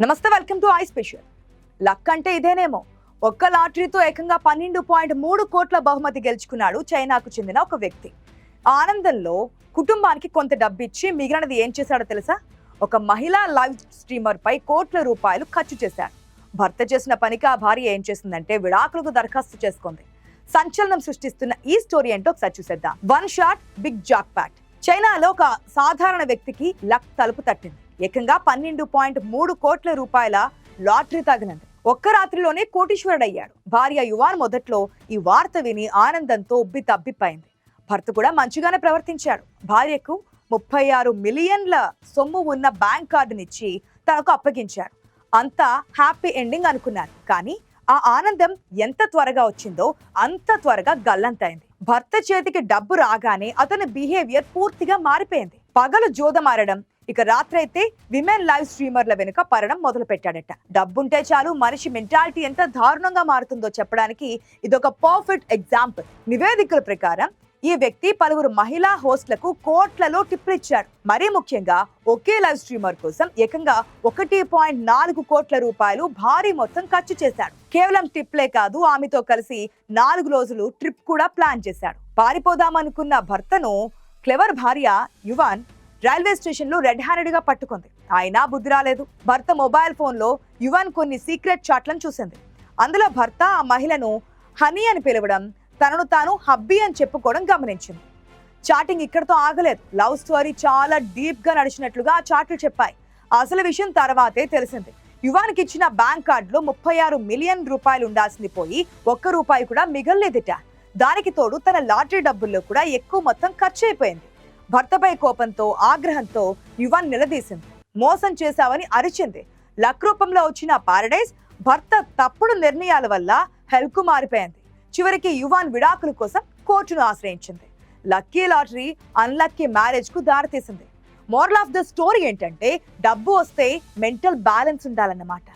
నమస్తే, welcome to I special. Luck అంటే ఇదేనేమో. ఒక్క లాటరీతో ఏకంగా 12.3 కోట్ల బహుమతి గెలుచుకున్నాడు చైనాకు చెందిన ఒక వ్యక్తి. ఆనందంలో కుటుంబానికి కొంత డబ్బిచ్చి మిగిలినది ఏం చేశాడో తెలుసా? ఒక మహిళా లైవ్ స్ట్రీమర్ పై కోట్ల రూపాయలు ఖర్చు చేశాడు. భర్త చేసిన పనికి ఆ భార్య ఏం చేసిందంటే విడాకులకు దరఖాస్తు చేసుకుంది. సంచలనం సృష్టిస్తున్న ఈ స్టోరీ ఏంటో ఒకసారి చూసేద్దాం. One shot big jackpot. చైనాలో ఒక సాధారణ వ్యక్తికి లక్ తలుపు తట్టింది. ఏకంగా 12.3 కోట్ల రూపాయల లాటరీ తగిలింది. ఒక్క రాత్రిలోనే కోటీశ్వరుడయ్యాడు. భార్య యువాన్ మొదట్లో ఈ వార్త విని ఆనందంతో ఉబ్బి తబ్బిపోయింది. భర్త కూడా మంచిగానే ప్రవర్తించాడు. భార్యకు 36 మిలియన్ల సొమ్ము ఉన్న బ్యాంక్ కార్డునిచ్చి తనకు అప్పగించాడు. అంతా హ్యాపీ ఎండింగ్ అనుకున్నారు. కానీ ఆ ఆనందం ఎంత త్వరగా వచ్చిందో అంత త్వరగా గల్లంతైంది. భర్త చేతికి డబ్బు రాగానే అతని బిహేవియర్ పూర్తిగా మారిపోయింది. పగలు జోదమారడం, ఇక రాత్రైతే విమెన్ లైవ్ స్ట్రీమర్ల వెనుక పడడం మొదలు పెట్టాడట. డబ్బుంటే చాలు మనిషి మెంటాలిటీ ఎంత దారుణంగా మారుతుందో చెప్పడానికి ఇదొక పర్ఫెక్ట్ ఎగ్జాంపుల్. నివేదికల ప్రకారం ఈ వ్యక్తి పలువురు మహిళా హోస్ట్లకు కోట్లలో టిప్లు ఇచ్చాడు. మరీ ముఖ్యంగా ఒకే లైవ్ స్ట్రీమర్ కోసం ఏకంగా 1.4 కోట్ల రూపాయలు భారీ మొత్తం ఖర్చు చేశాడు. కేవలం టిప్లే కాదు, ఆమెతో కలిసి 4 రోజులు ట్రిప్ కూడా ప్లాన్ చేశాడు. పారిపోదామనుకున్న భర్తను క్లెవర్ భార్య యువాన్ రైల్వే స్టేషన్ లో రెడ్ హ్యాండెడ్ గా పట్టుకుంది. అయినా బుద్ధి రాలేదు. భర్త మొబైల్ ఫోన్ లో యువాన్ కొన్ని సీక్రెట్ చాట్లను చూసింది. అందులో భర్త ఆ మహిళను హనీ అని పిలవడం, తనను తాను హబ్బీ అని చెప్పుకోవడం గమనించింది. చాటింగ్ ఇక్కడతో ఆగలేదు. లవ్ స్టోరీ చాలా డీప్ గా నడిచినట్లుగా ఆ చాట్లు చెప్పాయి. అసలు విషయం తర్వాతే తెలిసింది. యువానికి ఇచ్చిన బ్యాంక్ కార్డులో 36 మిలియన్ రూపాయలు ఉండాల్సింది పోయి 1 రూపాయి కూడా మిగల్లేదిట. దానికి తోడు తన లాటరీ డబ్బుల్లో కూడా ఎక్కువ మొత్తం ఖర్చు అయిపోయింది. భర్తపై కోపంతో ఆగ్రహంతో యువాన్ నిలదీసింది. మోసం చేశావని అరిచింది. లక్ రూపంలో వచ్చిన పారడైజ్ భర్త తప్పుడు నిర్ణయాల వల్ల హెల్కు మారిపోయింది. చివరికి యువాన్ విడాకుల కోసం కోర్టును ఆశ్రయించింది. లక్కీ లాటరీ అన్లక్కీ మ్యారేజ్ కు దారితీసింది. మోరల్ ఆఫ్ ద స్టోరీ ఏంటంటే డబ్బు వస్తే మెంటల్ బ్యాలెన్స్ ఉండాలన్నమాట.